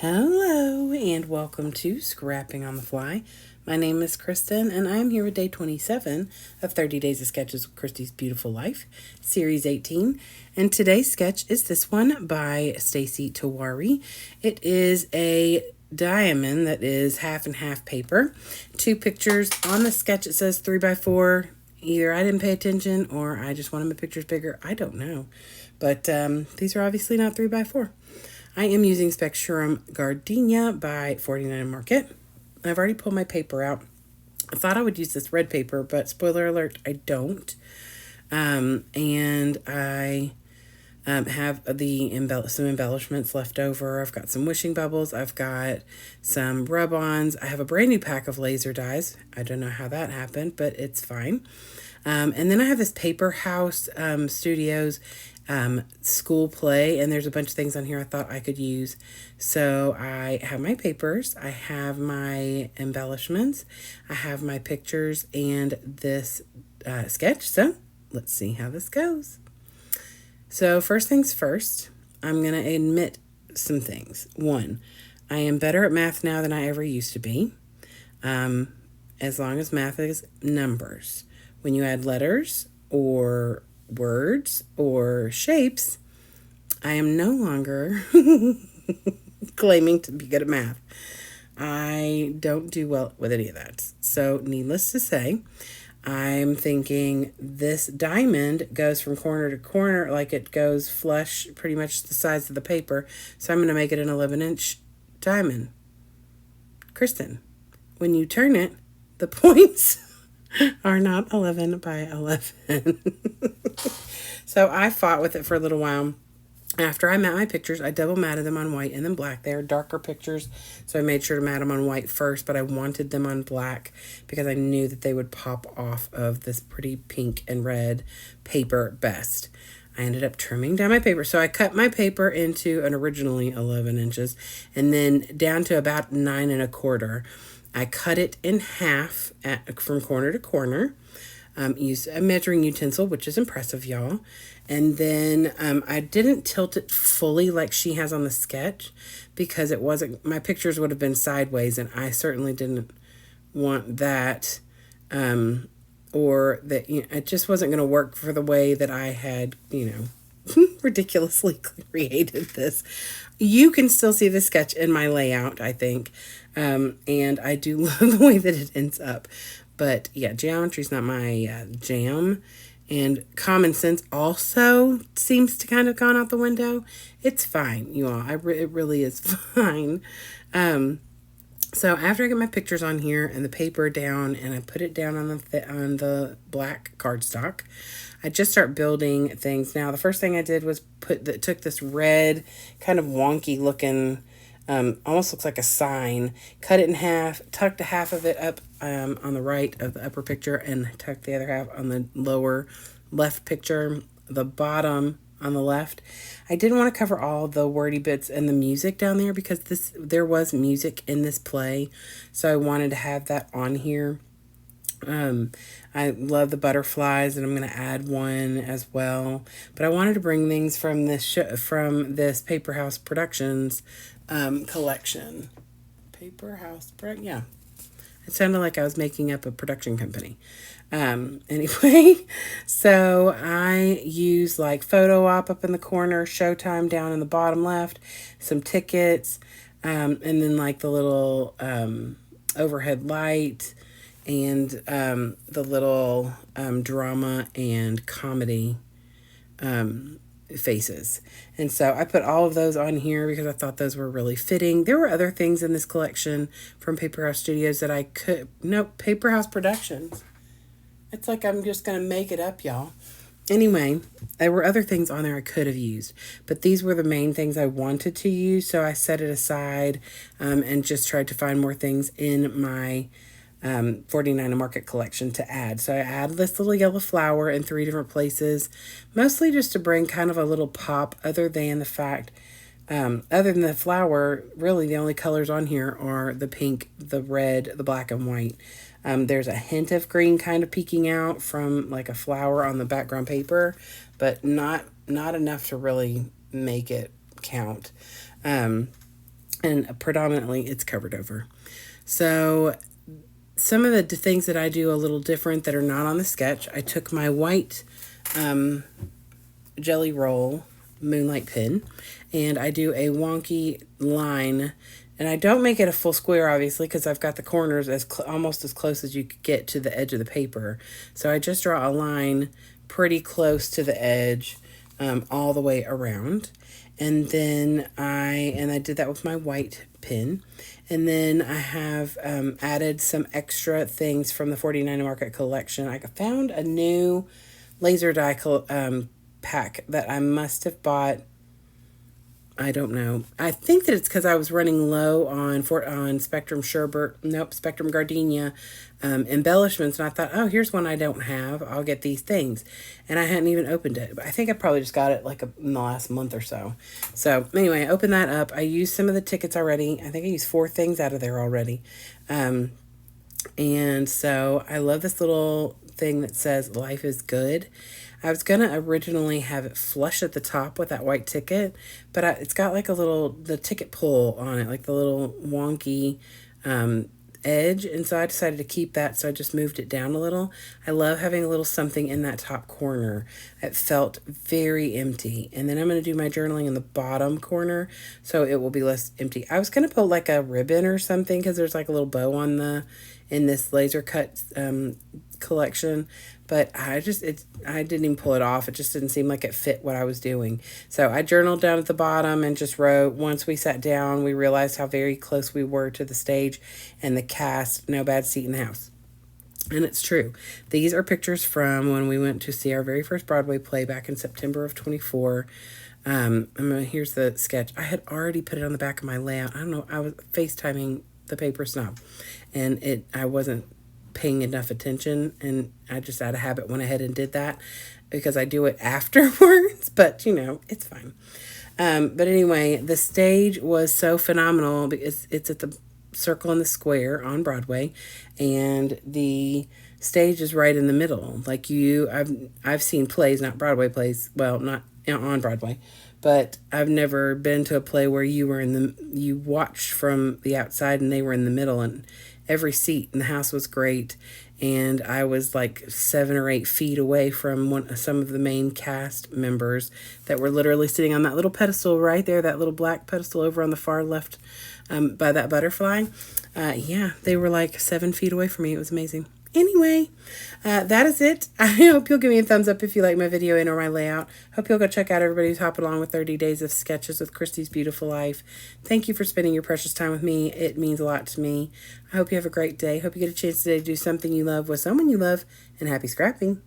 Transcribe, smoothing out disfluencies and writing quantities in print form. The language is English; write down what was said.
Hello and welcome to Scrapping on the Fly. My name is Kristen and I'm here with day 27 of 30 Days of Sketches with Christy's Beautiful Life, Series 18. And today's sketch is this one by Stacy Tewari. It is a diamond that is half and half paper. Two pictures. On the sketch it says 3x4. Either I didn't pay attention or I just wanted my pictures bigger. I don't know. But these are obviously not 3x4. I am using Spectrum Gardenia by 49 Market. I've already pulled my paper out. I thought I would use this red paper, but spoiler alert, I don't. And I have some embellishments left over. I've got some wishing bubbles. I've got some rub-ons. I have a brand new pack of laser dyes. I don't know how that happened, but it's fine. And then I have this Paper House Studios school play, and there's a bunch of things on here I thought I could use. So I have my papers, I have my embellishments, I have my pictures, and this sketch. So let's see how this goes. So first things first, I'm going to admit some things. One, I am better at math now than I ever used to be, as long as math is numbers. When you add letters or words or shapes, I am no longer claiming to be good at math. I don't do well with any of that. So needless to say, I'm thinking this diamond goes from corner to corner, like it goes flush, pretty much the size of the paper. So I'm going to make it an 11-inch diamond. Kristen, when you turn it, the points are not 11 by 11. So I fought with it for a little while. After I mat my pictures, I double matted them on white and then black. They are darker pictures, so I made sure to mat them on white first, but I wanted them on black because I knew that they would pop off of this pretty pink and red paper best. I ended up trimming down my paper. So I cut my paper into an originally 11 inches and then down to about 9 1/4. I cut it in half from corner to corner. Used a measuring utensil, which is impressive, y'all. And then I didn't tilt it fully like she has on the sketch because it wasn't, my pictures would have been sideways and I certainly didn't want that. Or that, it just wasn't going to work for the way that I had, ridiculously created this. You can still see the sketch in my layout, I think. And I do love the way that it ends up. But yeah, geometry's not my jam. And common sense also seems to kind of gone out the window. It's fine, you all. It really is fine. So after I get my pictures on here and the paper down and I put it down on the black cardstock, I just start building things. Now, the first thing I did was took this red kind of wonky looking, almost looks like a sign, cut it in half, tucked half of it up on the right of the upper picture and tucked the other half on the lower left picture, the bottom on the left. I didn't want to cover all the wordy bits and the music down there because there was music in this play, so I wanted to have that on here. I love the butterflies, and I'm going to add one as well. But I wanted to bring things from this Paper House Productions collection. Paper House, yeah. It sounded like I was making up a production company. Anyway, so I use like photo op up in the corner, Showtime down in the bottom left, some tickets, and then like the little overhead light and the little drama and comedy faces. And so I put all of those on here because I thought those were really fitting. There were other things in this collection from Paper House Studios that Paper House Productions. It's like I'm just going to make it up, y'all. Anyway, there were other things on there I could have used, but these were the main things I wanted to use, so I set it aside and just tried to find more things in my 49 Market collection to add. So I added this little yellow flower in 3 different places, mostly just to bring kind of a little pop, other than the flower, really the only colors on here are the pink, the red, the black, and white. There's a hint of green kind of peeking out from like a flower on the background paper, but not enough to really make it count. and predominantly it's covered over. So some of the things that I do a little different that are not on the sketch, I took my white Jelly Roll Moonlight pen, and I do a wonky line, and I don't make it a full square, obviously, because I've got the corners as almost as close as you could get to the edge of the paper. So I just draw a line pretty close to the edge, all the way around. And then I did that with my white pen. And then I have added some extra things from the 49 Market collection. I found a new laser die pack that I must have bought. I don't know. I think that it's because I was running low on Spectrum Spectrum Gardenia embellishments, and I thought, oh, here's one I don't have. I'll get these things, and I hadn't even opened it. But I think I probably just got it in the last month or so. So anyway, I opened that up. I used some of the tickets already. I think I used 4 things out of there already, and so I love this little thing that says "Life is good." I was going to originally have it flush at the top with that white ticket, but it's got like the ticket pull on it, like the little wonky edge, and so I decided to keep that, so I just moved it down a little. I love having a little something in that top corner. It felt very empty, and then I'm going to do my journaling in the bottom corner, so it will be less empty. I was going to put like a ribbon or something, because there's like a little bow in this laser cut collection, but I didn't even pull it off. It just didn't seem like it fit what I was doing. So I journaled down at the bottom and just wrote, once we sat down, we realized how very close we were to the stage and the cast, no bad seat in the house. And it's true. These are pictures from when we went to see our very first Broadway play back in September of 24. Here's the sketch. I had already put it on the back of my layout. I don't know. I was FaceTiming the paper snob, and I wasn't paying enough attention, and I just out of habit went ahead and did that because I do it afterwards, but it's fine. But anyway, the stage was so phenomenal because it's at the Circle in the Square on Broadway, and the stage is right in the middle. Like I've seen plays, not Broadway plays, well, not on Broadway, but I've never been to a play where you watched from the outside and they were in the middle, and every seat in the house was great, and I was like 7 or 8 feet away from some of the main cast members that were literally sitting on that little pedestal right there, that little black pedestal over on the far left by that butterfly. They were like 7 feet away from me. It was amazing. Anyway, that is it. I hope you'll give me a thumbs up if you like my video and or my layout. Hope you'll go check out everybody who's hopping along with 30 Days of Sketches with Christy's Beautiful Life. Thank you for spending your precious time with me. It means a lot to me. I hope you have a great day. Hope you get a chance today to do something you love with someone you love, and happy scrapping.